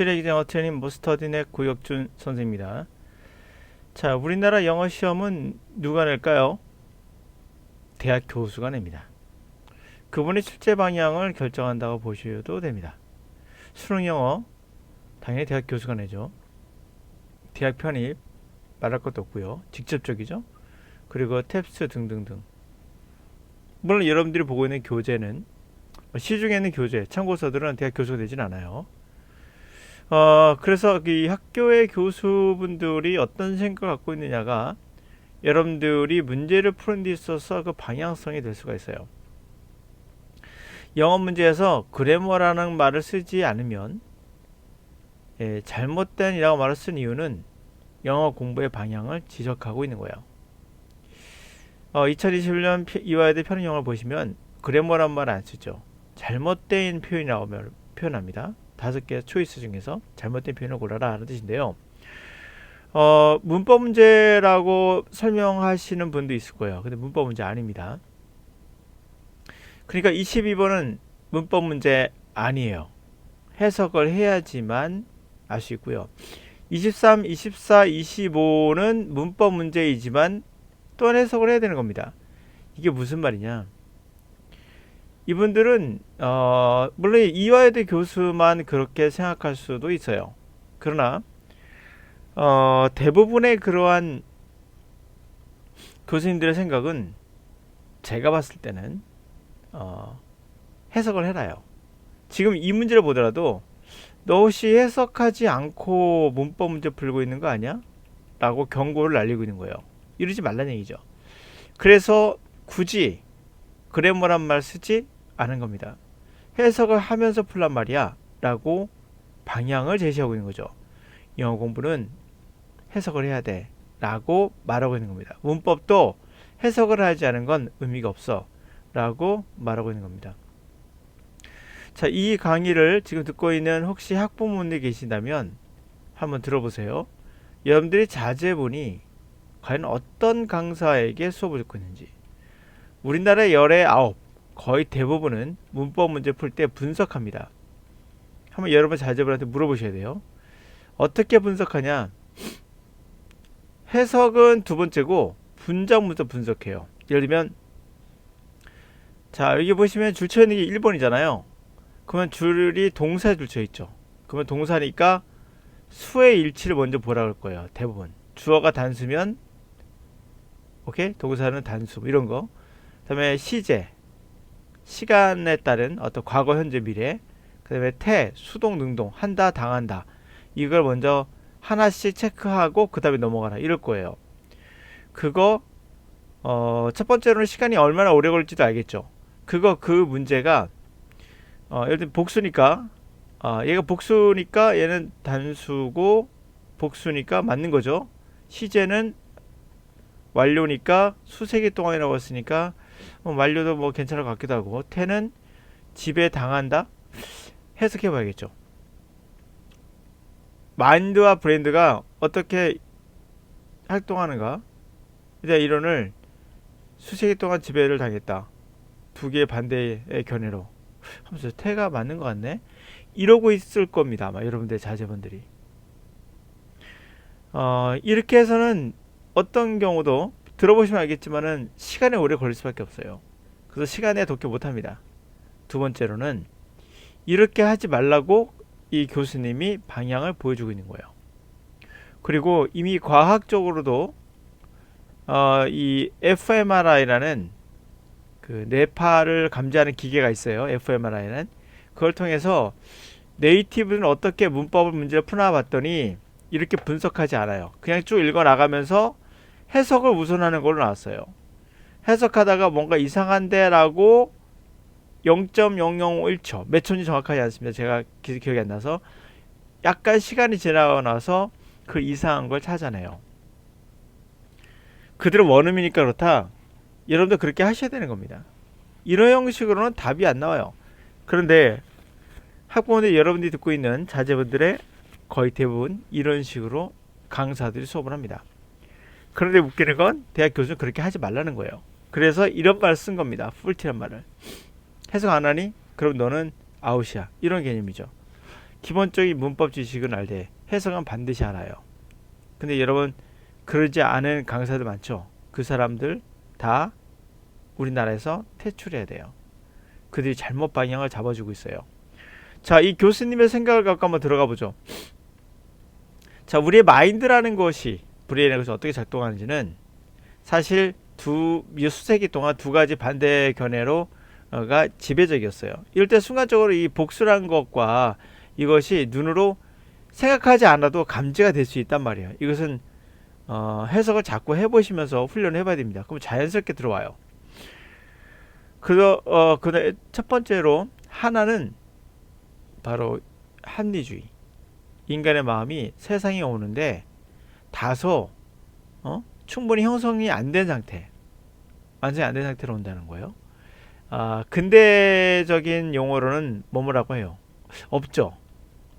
실외 영어 트레이닝 모스터디넷 구역준 선생입니다. 자, 우리나라 영어 시험은 누가 낼까요? 대학 교수가 냅니다. 그분이 출제 방향을 결정한다고 보셔도 됩니다. 수능 영어 당연히 대학 교수가 내죠. 대학 편입 말할 것도 없고요. 직접적이죠. 그리고 탭스 등등등. 물론 여러분들이 보고 있는 교재는 시중에 있는 교재, 참고서들은 대학 교수가 되진 않아요. 그래서 이 학교의 교수분들이 어떤 생각을 갖고 있느냐가 여러분들이 문제를 푸는 데 있어서 그 방향성이 될 수가 있어요. 영어 문제에서 그래머라는 말을 쓰지 않으면 잘못된 이라고 말을 쓴 이유는 영어 공부의 방향을 지적하고 있는 거예요. 2021년 이화여대 편입 영어를 보시면 그래머란 말 안 쓰죠. 잘못된 표현이라고 표현합니다. 5개 초이스 중에서 잘못된 표현을 골라라 하는 뜻인데요. 문법 문제라고 설명하시는 분도 있을 거예요. 근데 문법 문제 아닙니다. 그러니까 22번은 문법 문제 아니에요. 해석을 해야지만 알 수 있고요. 23, 24, 25는 문법 문제이지만 또한 해석을 해야 되는 겁니다. 이게 무슨 말이냐? 이분들은 물론 이화여대 교수만 그렇게 생각할 수도 있어요. 그러나 대부분의 그러한 교수님들의 생각은 제가 봤을 때는 해석을 해라요. 지금 이 문제를 보더라도 너 혹시 해석하지 않고 문법 문제 풀고 있는 거 아니야? 라고 경고를 날리고 있는 거예요. 이러지 말라는 얘기죠. 그래서 굳이 그래머란 말 쓰지 않은 겁니다. 해석을 하면서 풀란 말이야 라고 방향을 제시하고 있는 거죠. 영어 공부는 해석을 해야 돼 라고 말하고 있는 겁니다. 문법도 해석을 하지 않은 건 의미가 없어 라고 말하고 있는 겁니다. 자, 이 강의를 지금 듣고 있는 혹시 학부모님들 계신다면 한번 들어보세요. 여러분들이 자제분이 과연 어떤 강사에게 수업을 듣고 있는지. 우리나라의 열의 9, 거의 대부분은 문법 문제 풀 때 분석합니다. 한번 여러분 자제분한테 물어보셔야 돼요. 어떻게 분석하냐? 해석은 두 번째고 문장부터 분석해요. 예를 들면 자, 여기 보시면 줄쳐 있는 게 1번이잖아요. 그러면 줄이 동사에 줄쳐 있죠. 그러면 동사니까 수의 일치를 먼저 보라 그럴 거예요. 대부분. 주어가 단수면 오케이? 동사는 단수 이런 거. 그다음에 시제. 시간에 따른 어떤 과거, 현재, 미래. 그다음에 태, 수동, 능동, 한다, 당한다. 이걸 먼저 하나씩 체크하고 그다음에 넘어가라 이럴 거예요. 그거 첫 번째로는 시간이 얼마나 오래 걸릴지도 알겠죠. 그 문제가 예를 들면 복수니까 얘가 복수니까 얘는 단수고 복수니까 맞는 거죠. 시제는 완료니까 수세기 동안이라고 했으니까 완료도 뭐 괜찮을 것 같기도 하고 태는 집에 당한다 해석해 봐야겠죠. 마인드와 브레인드가 어떻게 활동하는가. 이제 이론을 수세기 동안 지배를 당했다. 두 개의 반대의 견해로 하면서 태가 맞는 것 같네. 이러고 있을 겁니다. 아마 여러분들 자제분들이. 이렇게 해서는 어떤 경우도 들어보시면 알겠지만은 시간이 오래 걸릴 수밖에 없어요. 그래서 시간에 독해 못합니다. 두 번째로는 이렇게 하지 말라고 이 교수님이 방향을 보여주고 있는 거예요. 그리고 이미 과학적으로도 이 fMRI라는 그 뇌파를 감지하는 기계가 있어요. fMRI는 그걸 통해서 네이티브는 어떻게 문법을 문제를 푸나 봤더니 이렇게 분석하지 않아요. 그냥 쭉 읽어 나가면서 해석을 우선하는 걸로 나왔어요. 해석하다가 뭔가 이상한데 라고 0.001초 몇 초인지 정확하지 않습니다. 제가 기억이 안 나서 약간 시간이 지나고 나서 그 이상한 걸 찾아내요. 그대로 원음이니까 그렇다. 여러분도 그렇게 하셔야 되는 겁니다. 이런 형식으로는 답이 안 나와요. 그런데 학부모들 여러분들이 듣고 있는 자제분들의 거의 대부분 이런 식으로 강사들이 수업을 합니다. 그런데 웃기는 건 대학 교수는 그렇게 하지 말라는 거예요. 그래서 이런 말을 쓴 겁니다. 풀티란 말을. 해석 안 하니? 그럼 너는 아웃이야. 이런 개념이죠. 기본적인 문법 지식은 알되 해석은 반드시 알아요. 근데 여러분 그러지 않은 강사들 많죠. 그 사람들 다 우리나라에서 퇴출해야 돼요. 그들이 잘못 방향을 잡아주고 있어요. 자, 이 교수님의 생각을 갖고 한번 들어가 보죠. 자, 우리의 마인드라는 것이 브레인의 것이 어떻게 작동하는지는 사실 수세기 동안 두 가지 반대 견해로가 지배적이었어요. 이럴 때 순간적으로 이 복수라는 것과 이것이 눈으로 생각하지 않아도 감지가 될 수 있단 말이에요. 이것은 해석을 자꾸 해보시면서 훈련을 해봐야 됩니다. 그럼 자연스럽게 들어와요. 그 첫 번째로 하나는 바로 합리주의. 인간의 마음이 세상에 오는데 다소 충분히 형성이 안 된 상태, 완전히 안 된 상태로 온다는 거예요. 근대적인 용어로는 뭐뭐라고 해요? 없죠.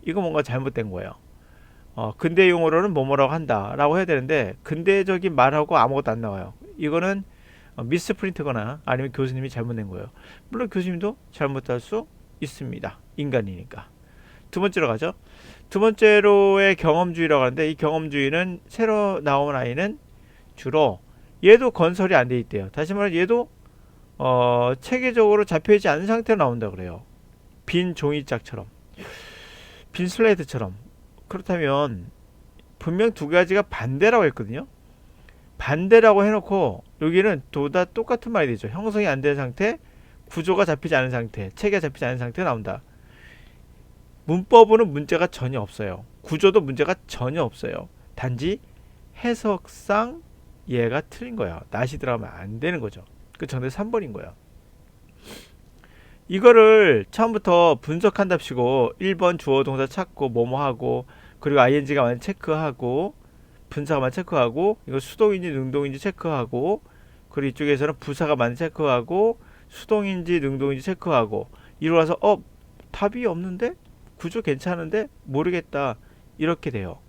이거 뭔가 잘못된 거예요. 근대 용어로는 뭐뭐라고 한다라고 해야 되는데 근대적인 말하고 아무것도 안 나와요. 이거는 미스프린트거나 아니면 교수님이 잘못낸 거예요. 물론 교수님도 잘못할 수 있습니다. 인간이니까. 두 번째로 가죠. 두 번째로의 경험주의라고 하는데 이 경험주의는 새로 나온 아이는 주로 얘도 건설이 안 돼 있대요. 다시 말해 얘도 체계적으로 잡혀있지 않은 상태로 나온다 그래요. 빈 종이짝처럼, 빈 슬레이트처럼. 그렇다면 분명 두 가지가 반대라고 했거든요. 반대라고 해놓고 여기는 다 똑같은 말이 되죠. 형성이 안 된 상태, 구조가 잡히지 않은 상태, 체계가 잡히지 않은 상태가 나온다. 문법으로는 문제가 전혀 없어요. 구조도 문제가 전혀 없어요. 단지 해석상 얘가 틀린 거야. 낫이 들어가면 안 되는 거죠. 그 정답이 3번인 거야. 이거를 처음부터 분석한답시고 1번 주어 동사 찾고 뭐뭐하고 그리고 ing가만 체크하고 분사가만 체크하고 이거 수동인지 능동인지 체크하고 그리고 이쪽에서는 부사가만 체크하고 수동인지 능동인지 체크하고 이러고 와서 답이 없는데? 구조 괜찮은데? 모르겠다. 이렇게 돼요.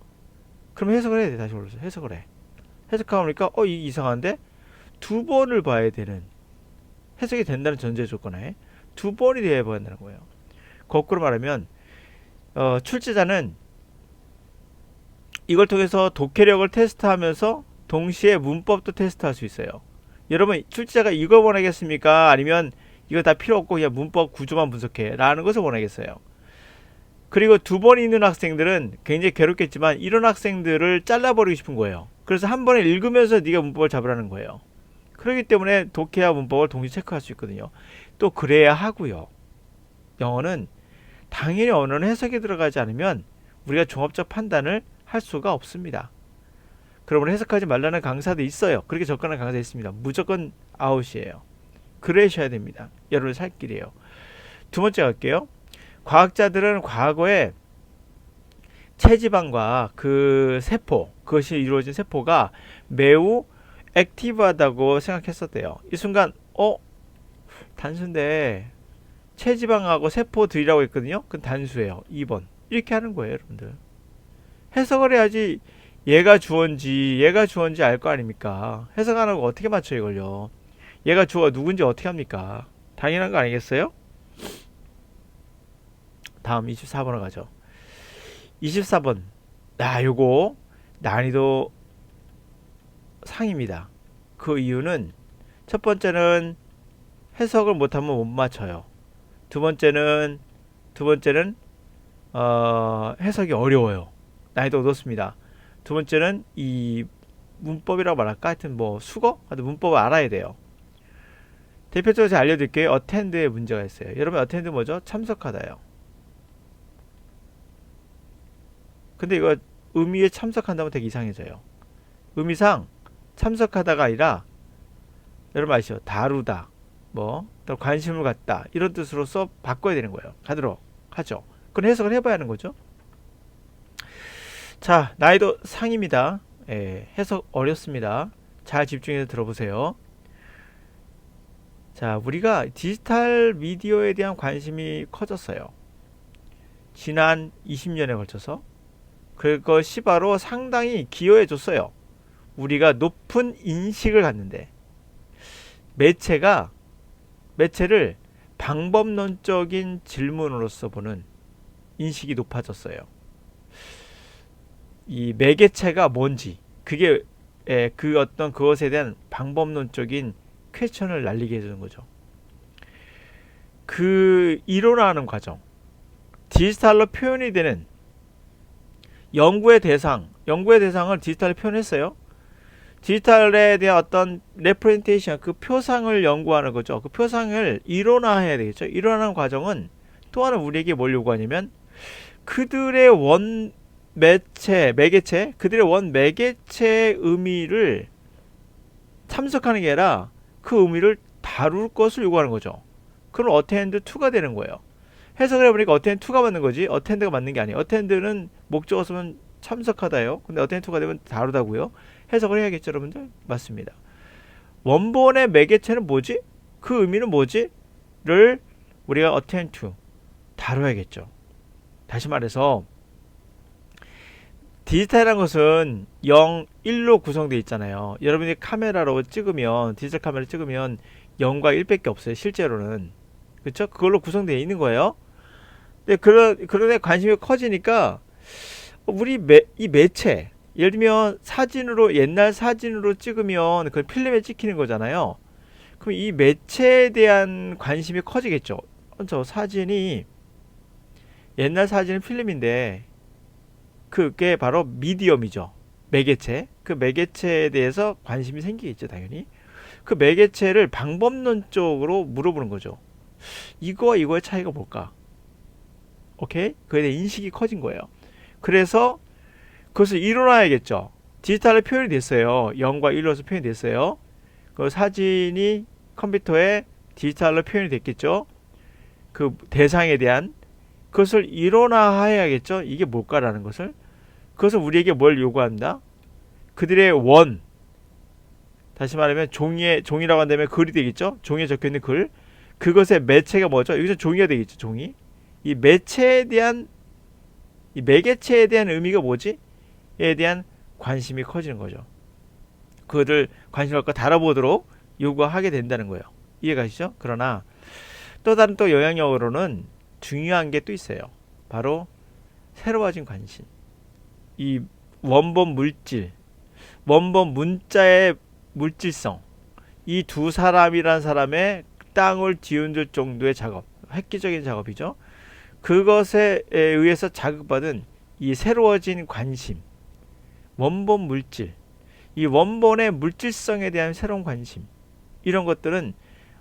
그럼 해석을 해야 돼. 다시 올려서 해석을 해. 해석하니까 이게 이상한데? 두 번을 봐야 되는, 해석이 된다는 전제 조건에 두 번이 돼야 한다는 거예요. 거꾸로 말하면 출제자는 이걸 통해서 독해력을 테스트하면서 동시에 문법도 테스트할 수 있어요. 여러분 출제자가 이걸 원하겠습니까? 아니면 이거 다 필요 없고 그냥 문법 구조만 분석해 라는 것을 원하겠어요. 그리고 두 번 있는 학생들은 굉장히 괴롭겠지만 이런 학생들을 잘라버리고 싶은 거예요. 그래서 한 번에 읽으면서 네가 문법을 잡으라는 거예요. 그렇기 때문에 독해와 문법을 동시에 체크할 수 있거든요. 또 그래야 하고요. 영어는 당연히 언어는 해석이 들어가지 않으면 우리가 종합적 판단을 할 수가 없습니다. 그러면 해석하지 말라는 강사도 있어요. 그렇게 접근하는 강사도 있습니다. 무조건 아웃이에요. 그러셔야 됩니다. 여러분의 살 길이에요. 두 번째 갈게요. 과학자들은 과거에 체지방과 그 세포, 그것이 이루어진 세포가 매우 액티브하다고 생각했었대요. 이 순간 단수인데 체지방하고 세포들이라고 했거든요. 그건 단수예요. 2번. 이렇게 하는 거예요, 여러분들. 해석을 해야지 얘가 주어인지 알 거 아닙니까? 해석 안 하고 어떻게 맞춰 이걸요? 얘가 주어 누군지 어떻게 합니까? 당연한 거 아니겠어요? 다음 24번으로 가죠. 24번. 요거 난이도 상입니다. 그 이유는 첫 번째는 해석을 못하면 못 맞춰요. 두 번째는 해석이 어려워요. 난이도 높습니다. 두 번째는 이 문법이라고 말할까? 하여튼 뭐 수거? 하여튼 문법을 알아야 돼요. 대표적으로 제가 알려드릴게요. attend에 문제가 있어요. 여러분 attend 뭐죠? 참석하다요. 근데 이거 의미에 참석한다면 되게 이상해져요. 의미상 참석하다가 아니라 여러분 아시죠? 다루다, 뭐 또 관심을 갖다 이런 뜻으로서 바꿔야 되는 거예요. 가도록 하죠. 그건 해석을 해봐야 하는 거죠. 자, 난이도 상입니다. 해석 어렵습니다. 잘 집중해서 들어보세요. 자, 우리가 디지털 미디어에 대한 관심이 커졌어요. 지난 20년에 걸쳐서. 그것이 바로 상당히 기여해 줬어요. 우리가 높은 인식을 갖는데 매체를 방법론적인 질문으로서 보는 인식이 높아졌어요. 이 매개체가 뭔지, 그게 그 어떤 그것에 대한 방법론적인 퀘스천을 날리게 해주는 거죠. 그 이론화하는 과정, 디지털로 표현이 되는 연구의 대상을 디지털로 표현했어요. 디지털에 대한 어떤 레프레젠테이션, 그 표상을 연구하는 거죠. 그 표상을 이론화해야 되겠죠. 이론화하는 과정은 또 하나 우리에게 뭘 요구하냐면 그들의 원 매개체, 그들의 원 매개체의 의미를 참석하는 게 아니라 그 의미를 다룰 것을 요구하는 거죠. 그럼 어텐드 2가 되는 거예요. 해석을 해보니까 어텐드 2가 맞는 거지 어텐드가 맞는 게 아니에요. 어텐드는 목적어 쓰면 참석하다요. 근데 어텐드 2가 되면 다루다고요. 해석을 해야겠죠, 여러분들? 맞습니다. 원본의 매개체는 뭐지? 그 의미는 뭐지? 를 우리가 attend to 다뤄야겠죠. 다시 말해서 디지털이라는 것은 0, 1로 구성되어 있잖아요. 여러분이 카메라로 찍으면, 디지털 카메라 찍으면 0과 1밖에 없어요. 실제로는. 그렇죠? 그걸로 구성되어 있는 거예요. 근데 그런데 관심이 커지니까 우리 이 매체, 예를 들면 사진으로, 옛날 사진으로 찍으면 그 필름에 찍히는 거잖아요. 그럼 이 매체에 대한 관심이 커지겠죠. 저 사진이, 옛날 사진은 필름인데 그게 바로 미디엄이죠. 매개체. 그 매개체에 대해서 관심이 생기겠죠, 당연히. 그 매개체를 방법론적으로 물어보는 거죠. 이거와 이거의 차이가 뭘까? 오케이? 그에 대한 인식이 커진 거예요. 그래서 그것을 이론화해야겠죠. 디지털로 표현이 됐어요. 0과 1로서 표현이 됐어요. 그 사진이 컴퓨터에 디지털로 표현이 됐겠죠. 그 대상에 대한 그것을 이론화해야겠죠. 이게 뭘까라는 것을. 그것은 우리에게 뭘 요구한다? 그들의 원, 다시 말하면 종이라고 한다면 글이 되겠죠. 종이에 적혀있는 글. 그것의 매체가 뭐죠? 여기서 종이가 되겠죠. 종이. 이 매체에 대한, 이 매개체에 대한 의미가 뭐지? 에 대한 관심이 커지는 거죠. 그것을 관심을 갖고 다뤄보도록 요구하게 된다는 거예요. 이해가시죠? 그러나 또 다른 또 영향력으로는 중요한 게 또 있어요. 바로 새로워진 관심. 이 원본 물질, 원본 문자의 물질성, 이 두 사람이란 사람의 땅을 뒤흔들 정도의 작업, 획기적인 작업이죠. 그것에 의해서 자극받은 이 새로워진 관심, 원본 물질, 이 원본의 물질성에 대한 새로운 관심, 이런 것들은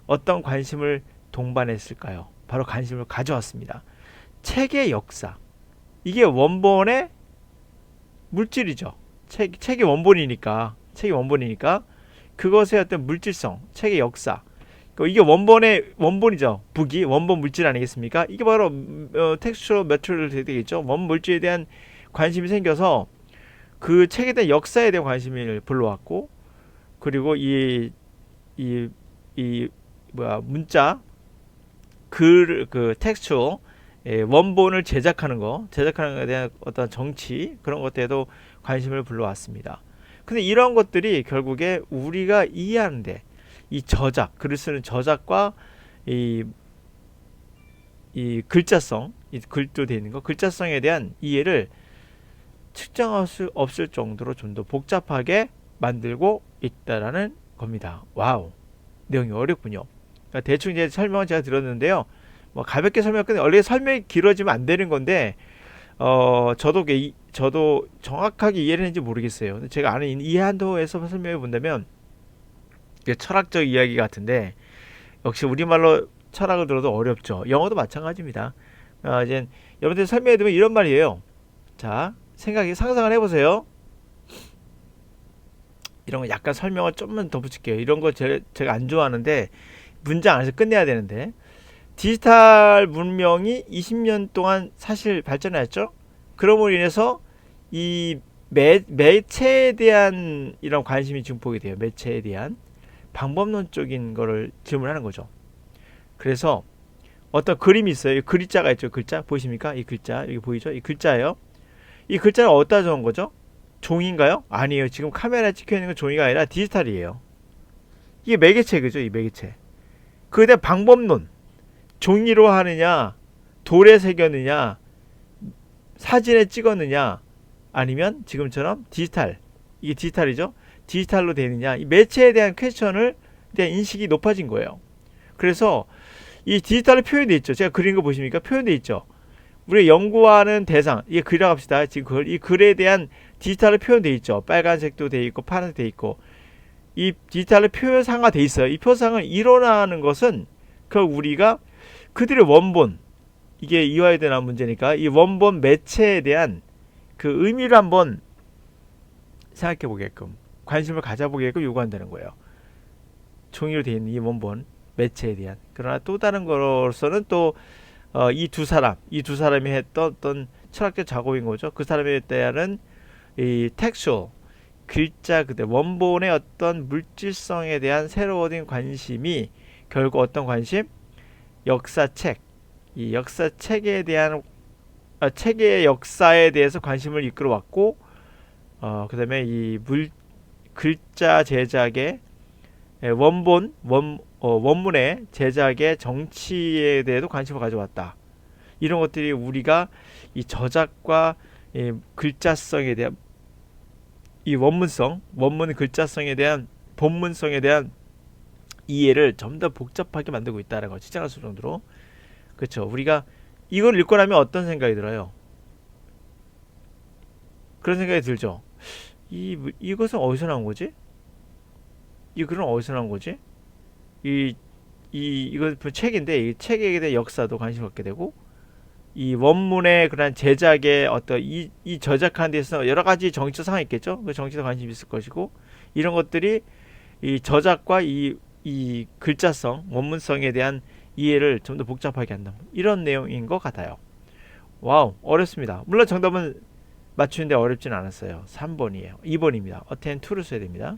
어떤 관심을 동반했을까요? 바로 관심을 가져왔습니다. 책의 역사, 이게 원본의 물질이죠. 책의 원본이니까 그것의 어떤 물질성, 책의 역사, 이게 원본이죠. 북이 원본 물질 아니겠습니까? 이게 바로 텍스처럴 매트리얼 되겠죠. 원본 물질에 대한 관심이 생겨서 그 책에 대한 역사에 대한 관심을 불러왔고, 그리고 문자 그 텍스처 원본을 제작하는 것에 대한 어떤 정치, 그런 것에도 관심을 불러왔습니다. 근데 이런 것들이 결국에 우리가 이해하는데, 이 글을 쓰는 저작과 이 글자성, 이 글도 되어 있는 거, 글자성에 대한 이해를 측정할 수 없을 정도로 좀 더 복잡하게 만들고 있다라는 겁니다. 와우, 내용이 어렵군요. 그러니까 대충 이제 설명을 제가 드렸는데요. 뭐 가볍게 설명했는데 원래 설명이 길어지면 안 되는 건데 저도 정확하게 이해를 했는지 모르겠어요. 제가 아는 이해 한도에서 설명해 본다면 철학적 이야기 같은데, 역시 우리말로 철학을 들어도 어렵죠. 영어도 마찬가지입니다. 이제 여러분들 설명해 드리면 이런 말이에요. 자, 상상을 해보세요. 이런 거 약간 설명을 좀만 더 붙일게요. 이런 거 제가 안 좋아하는데 문장 안에서 끝내야 되는데, 디지털 문명이 20년 동안 사실 발전했죠. 그럼으로 인해서 이 매체에 대한 이런 관심이 증폭이 돼요. 매체에 대한 방법론적인 거를 질문하는 거죠. 그래서 어떤 그림이 있어요. 글자가 있죠. 글자 보이십니까? 이 글자 여기 보이죠? 이 글자예요. 이 글자를 어디다 적은 거죠? 종이인가요? 아니에요. 지금 카메라에 찍혀 있는 건 종이가 아니라 디지털이에요. 이게 매개체, 그죠? 이 매개체. 그에 대한 방법론, 종이로 하느냐, 돌에 새겼느냐, 사진에 찍었느냐 아니면 지금처럼 디지털, 이게 디지털이죠. 디지털로 되느냐, 이 매체에 대한 퀘스천을 대한 인식이 높아진 거예요. 그래서 이 디지털로 표현되어 있죠. 제가 그린 거 보십니까? 표현되어 있죠. 우리가 연구하는 대상, 이게 글이라고 합시다. 지금 이 글에 대한 디지털로 표현되어 있죠. 빨간색도 되어 있고 파란색도 되어 있고, 이 디지털로 표상화 되어 있어요. 이 표상을 일어나는 것은 우리가 그들의 원본, 이게 이화에 대한 문제니까 이 원본 매체에 대한 그 의미를 한번 생각해 보게끔, 관심을 가져보게끔 요구한다는 거예요. 종이로 되어 있는 이 원본 매체에 대한. 그러나 또 다른 거로서는 또 이 두 사람이 했던 어떤 철학적 작업인 거죠. 그 사람에 대한 이 텍스처, 글자 그대 원본의 어떤 물질성에 대한 새로워진 관심이 결국 어떤 관심? 역사책, 이 역사책에 대한 책의 역사에 대해서 관심을 이끌어왔고, 그 다음에 이 글자 제작의 원문의 제작의 정치에 대해도 관심을 가져왔다. 이런 것들이 우리가 이 저작과 이 글자성에 대한 이 원문 글자성에 대한 본문성에 대한 이해를 좀 더 복잡하게 만들고 있다는 걸 치장할 수 정도로. 그렇죠. 우리가 이걸 읽고 나면 어떤 생각이 들어요? 그런 생각이 들죠. 이것은 어디서 나온 거지? 이 글은 어디서 나온 거지? 이거 책인데 이 책에 대한 역사도 관심 갖게 되고, 이 원문의 그런 제작의 어떤 이 저작하는 데서 여러 가지 정치적 상황이 있겠죠. 그 정치적 관심이 있을 것이고, 이런 것들이 이 저작과 이 글자성, 원문성에 대한 이해를 좀 더 복잡하게 한다. 이런 내용인 것 같아요. 와우, 어렵습니다. 물론 정답은 맞추는데 어렵진 않았어요. 3번이에요. 2번입니다. attend to를 써야 됩니다.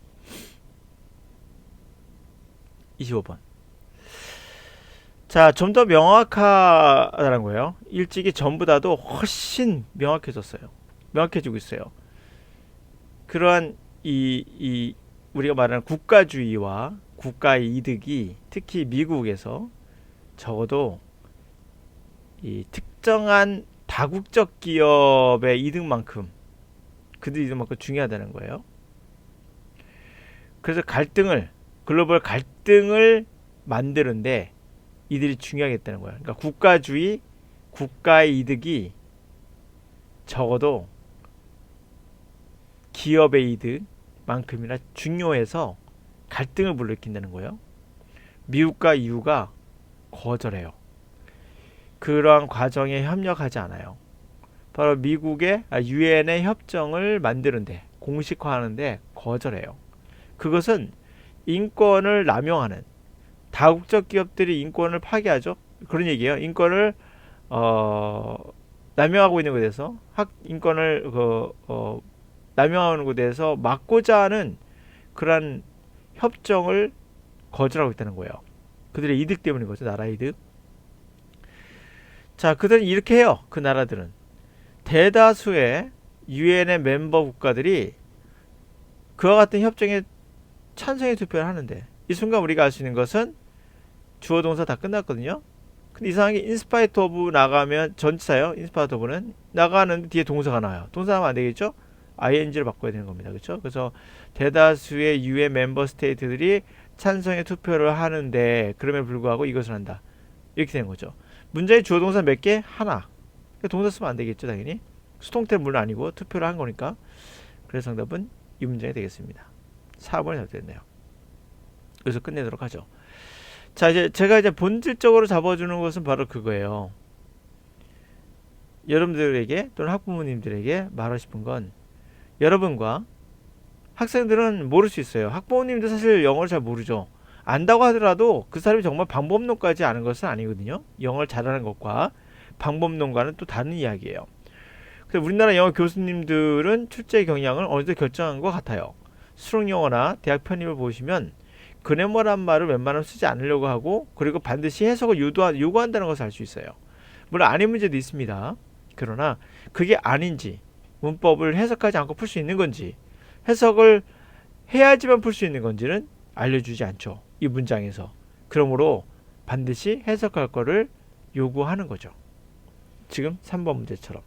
25번. 자, 좀 더 명확하다는 거예요. 일찍이 전보다도 훨씬 명확해졌어요. 명확해지고 있어요. 그러한 우리가 말하는 국가주의와 국가의 이득이 특히 미국에서 적어도 이 특정한 다국적 기업의 이득만큼, 그들 이득만큼 중요하다는 거예요. 그래서 글로벌 갈등을 만드는데 이들이 중요하겠다는 거예요. 그러니까 국가주의, 국가의 이득이 적어도 기업의 이득만큼이나 중요해서 갈등을 불러일으킨다는 거예요. 미국과 EU가 거절해요. 그러한 과정에 협력하지 않아요. 바로 미국의 유엔의 협정을 만드는데, 공식화하는데 거절해요. 그것은 인권을 남용하는, 다국적 기업들이 인권을 파괴하죠. 그런 얘기예요. 인권을 남용하고 있는 것에 대해서, 인권을 남용하는 것에 대해서 막고자 하는 그러한 협정을 거절하고 있다는 거예요. 그들의 이득 때문인 거죠. 나라 이득. 자, 그들은 이렇게 해요. 그 나라들은 대다수의 유엔의 멤버 국가들이 그와 같은 협정에 찬성의 투표를 하는데, 이 순간 우리가 알 수 있는 것은 주어 동사 다 끝났거든요. 근데 이상하게 인스파이트 오브 나가면 전치사예요. 인스파이트 오브는 나가는데 뒤에 동사가 나와요. 동사 나오면 안 되겠죠? ing를 바꿔야 되는 겁니다. 그렇죠? 그래서 대다수의 유엔 멤버 스테이트들이 찬성의 투표를 하는데, 그럼에도 불구하고 이것을 한다. 이렇게 되는 거죠. 문장의 주어 동사 몇 개? 하나. 동사 쓰면 안 되겠죠, 당연히. 수동태는 물론 아니고 투표를 한 거니까. 그래서 정답은 이 문장이 되겠습니다. 4번이 잘됐네요. 여기서 끝내도록 하죠. 자, 이제 제가 본질적으로 잡아주는 것은 바로 그거예요. 여러분들에게 또는 학부모님들에게 말하고 싶은 건, 여러분과 학생들은 모를 수 있어요. 학부모님도 사실 영어를 잘 모르죠. 안다고 하더라도 그 사람이 정말 방법론까지 아는 것은 아니거든요. 영어를 잘하는 것과 방법론과는 또 다른 이야기예요. 그래서 우리나라 영어 교수님들은 출제 경향을 어느 정도 결정한 것 같아요. 수능영어나 대학 편입을 보시면 그네머란 말을 웬만하면 쓰지 않으려고 하고, 그리고 반드시 해석을 요구한다는 것을 알 수 있어요. 물론 아닌 문제도 있습니다. 그러나 그게 아닌지, 문법을 해석하지 않고 풀 수 있는 건지, 해석을 해야지만 풀 수 있는 건지는 알려주지 않죠. 이 문장에서. 그러므로 반드시 해석할 거를 요구하는 거죠. 지금 3번 문제처럼.